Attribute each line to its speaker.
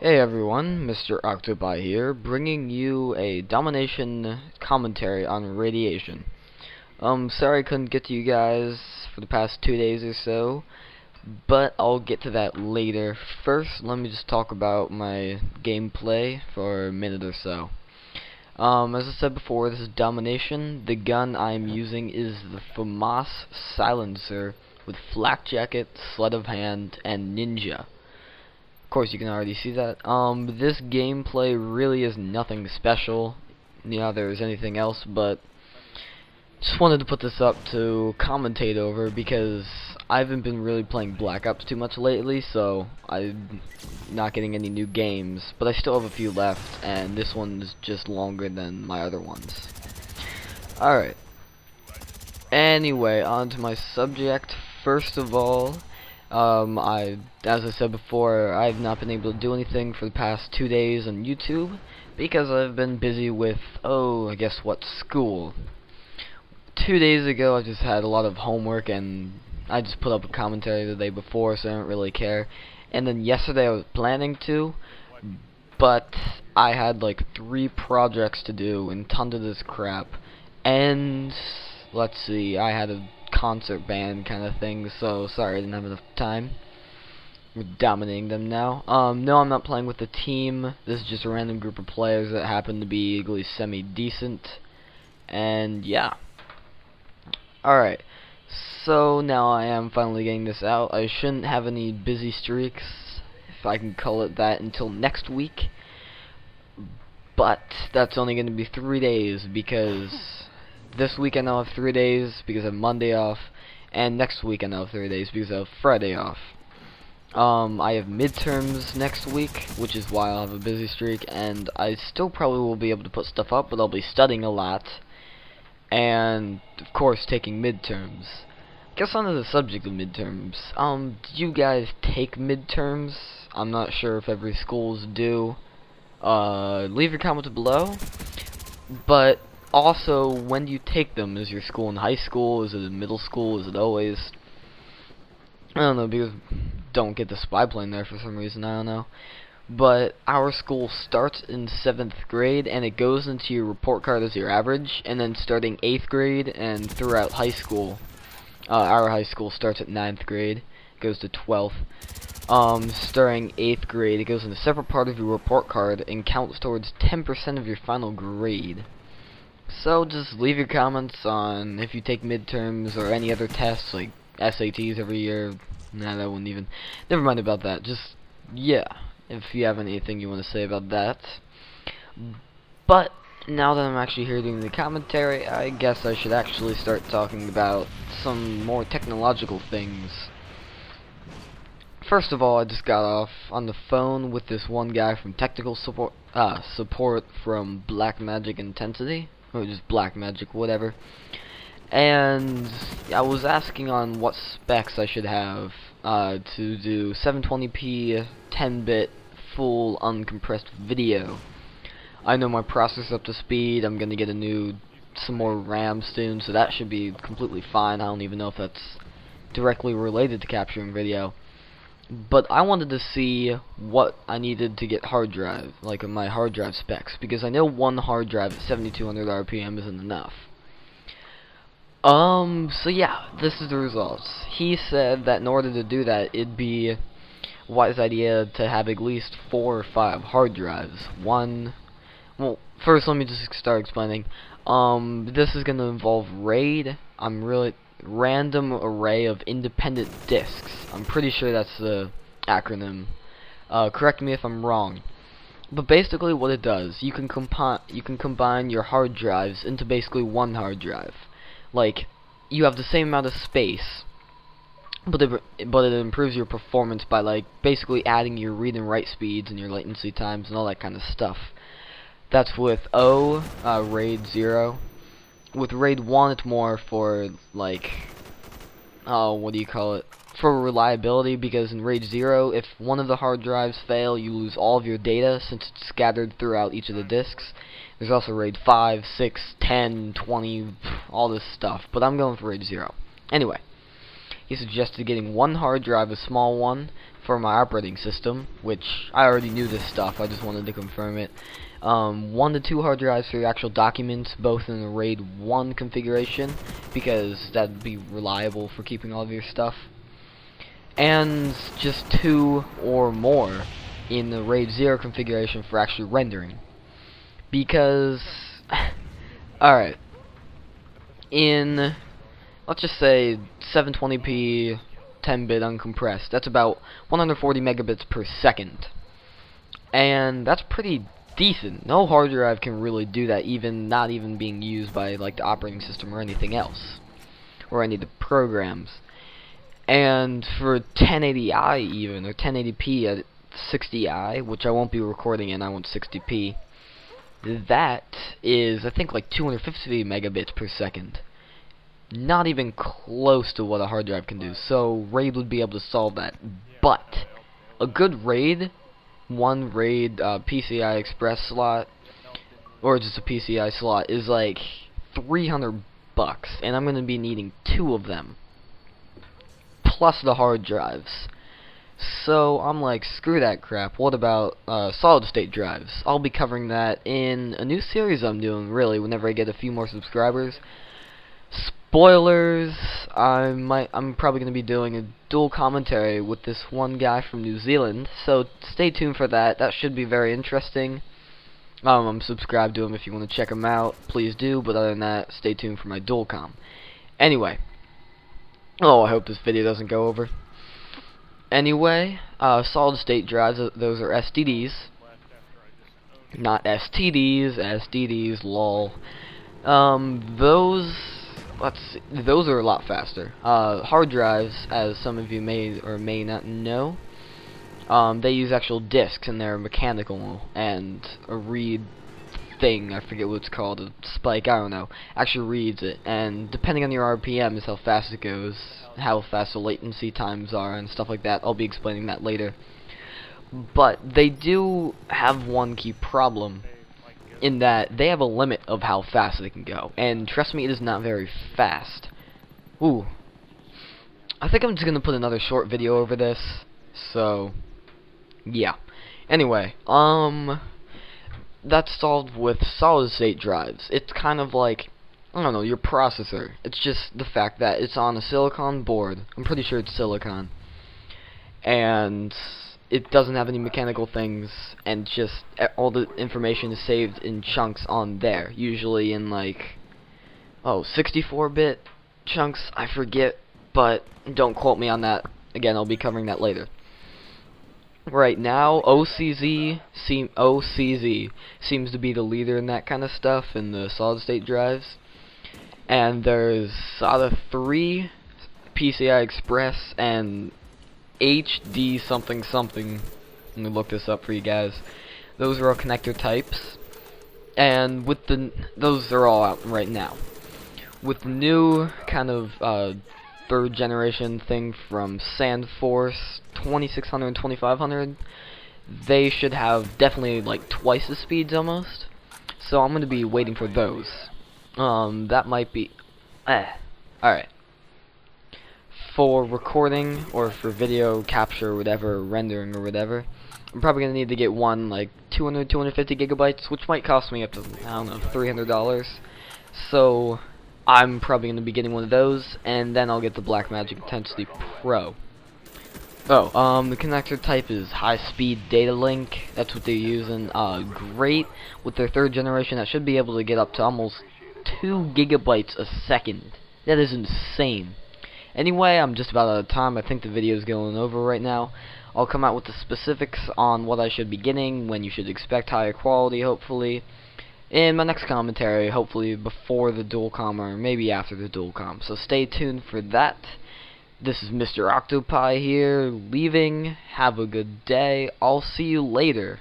Speaker 1: Hey everyone, Mr. Octopi here, bringing you a domination commentary on radiation. Sorry I couldn't get to you guys for the past 2 days or so, but I'll get to that later. First, let me just talk about my gameplay for a minute or so. As I said before, this is domination. The gun I'm using is the FAMAS silencer with flak jacket, sleight of hand, and ninja. Of course, you can already see that. This gameplay really is nothing special. There's anything else, but just wanted to put this up to commentate over because I haven't been really playing Black Ops too much lately, so I'm not getting any new games. But I still have a few left, and this one's just longer than my other ones. Alright. Anyway, on to my subject. First of all, as I said before, I've not been able to do anything for the past 2 days on YouTube because I've been busy with, I guess what, school. 2 days ago I just had a lot of homework and I just put up a commentary the day before, so I don't really care. And then yesterday I was planning to, but I had like 3 projects to do and tons of this crap. And let's see, I had a concert band kind of thing, so sorry I didn't have enough time. We're dominating them now. No, I'm not playing with the team. This is just a random group of players that happen to be at least semi-decent. And yeah. Alright, so now I am finally getting this out. I shouldn't have any busy streaks, if I can call it that, until next week. But that's only going to be 3 days because this week I now have 3 days because I have Monday off, and next week I now have 3 days because I have Friday off. I have midterms next week, which is why I'll have a busy streak, and I still probably will be able to put stuff up, but I'll be studying a lot, and of course taking midterms. I guess onto the subject of midterms. Do you guys take midterms? I'm not sure if every schools do. Leave your comments below. But also, when do you take them? Is your school in high school? Is it in middle school? Is it always? I don't know, because don't get the spy plane there for some reason, I don't know. But our school starts in 7th grade, and it goes into your report card as your average, and then starting 8th grade and throughout high school, our high school starts at 9th grade, goes to 12th. Starting 8th grade, it goes in a separate part of your report card and counts towards 10% of your final grade. So just leave your comments on if you take midterms or any other tests like SATs every year. Nah, that wouldn't even. Never mind about that. Just, yeah, if you have anything you want to say about that. But now that I'm actually here doing the commentary, I guess I should actually start talking about some more technological things. First of all, I just got off on the phone with this one guy from technical support from Blackmagic Intensity, or just Blackmagic, whatever. And I was asking on what specs I should have to do 720p 10-bit full uncompressed video. I know my processor's up to speed. I'm gonna get some more RAM soon, so that should be completely fine. I don't even know if that's directly related to capturing video. But I wanted to see what I needed to get hard drive, like my hard drive specs, because I know one hard drive at 7200 RPM isn't enough. So yeah, this is the results. He said that in order to do that, it'd be a wise idea to have at least 4 or 5 hard drives. Well, first let me just start explaining. This is gonna involve RAID. Random array of independent disks. I'm pretty sure that's the acronym. Correct me if I'm wrong. But basically what it does, you can combine your hard drives into basically one hard drive. Like, you have the same amount of space, but it improves your performance by like basically adding your read and write speeds and your latency times and all that kind of stuff. That's with RAID 0. With RAID 1, it's more for, like, what do you call it? For reliability, because in RAID 0, if one of the hard drives fail, you lose all of your data since it's scattered throughout each of the disks. There's also RAID 5, 6, 10, 20, all this stuff, but I'm going for RAID 0. Anyway, he suggested getting one hard drive, a small one, for my operating system, which I already knew this stuff, I just wanted to confirm it. 1 to 2 hard drives for your actual documents, both in the RAID 1 configuration, because that'd be reliable for keeping all of your stuff. And just 2 or more in the RAID 0 configuration for actually rendering. Because, alright, in, let's just say 720p 10-bit uncompressed, that's about 140 megabits per second. And that's pretty decent. No hard drive can really do that, not even being used by like the operating system or anything else, or any of the programs. And for 1080i even, or 1080p at 60i, which I won't be recording in, I want 60p, that is, I think, like 250 megabits per second. Not even close to what a hard drive can do, so RAID would be able to solve that. But a good RAID, one RAID PCI Express slot, or just a PCI slot, is like $300, and I'm going to be needing 2 of them, plus the hard drives. So I'm like, screw that crap. What about solid state drives? I'll be covering that in a new series I'm doing, really, whenever I get a few more subscribers. Spoilers, I'm probably going to be doing a dual commentary with this one guy from New Zealand, so stay tuned for that. That should be very interesting. I'm subscribed to him. If you want to check him out, please do, but other than that, stay tuned for my dual com. Anyway, oh, I hope this video doesn't go over. Anyway, solid state drives, those are STDs, not STDs, STDs, lol. Those are a lot faster. Hard drives, as some of you may or may not know, they use actual disks, and they're mechanical, and a read thing, I forget what it's called, a spike, I don't know, actually reads it, and depending on your RPM is how fast it goes, how fast the latency times are, and stuff like that. I'll be explaining that later. But they do have one key problem, in that they have a limit of how fast they can go, and trust me, it is not very fast. Ooh, I think I'm just gonna put another short video over this, so yeah. Anyway, that's solved with solid state drives. It's kind of like, I don't know, your processor. It's just the fact that it's on a silicon board. I'm pretty sure it's silicon, and it doesn't have any mechanical things, and just all the information is saved in chunks on there, usually in like 64-bit chunks, I forget, but don't quote me on that. Again, I'll be covering that later. Right now, OCZ seems to be the leader in that kind of stuff, in the solid state drives, and there's SATA 3, PCI Express, and HD something something. Let me look this up for you guys. Those are all connector types, and with those are all out right now. With the new kind of 3rd generation thing from SandForce 2600 and 2500, they should have definitely like twice the speeds almost. So I'm going to be waiting for those. That might be alright. For recording or for video capture or whatever, rendering or whatever, I'm probably going to need to get one like 250 gigabytes, which might cost me up to, I don't know, $300. So I'm probably going to be getting one of those, and then I'll get the Blackmagic Intensity Pro. Oh, the connector type is high-speed data link. That's what they're using. Great. With their 3rd generation, that should be able to get up to almost 2 gigabytes a second. That is insane. Anyway, I'm just about out of time. I think the video is going over right now. I'll come out with the specifics on what I should be getting, when you should expect higher quality, hopefully, in my next commentary, hopefully before the dual-com or maybe after the dual-com. So stay tuned for that. This is Mr. Octopi here, leaving. Have a good day. I'll see you later.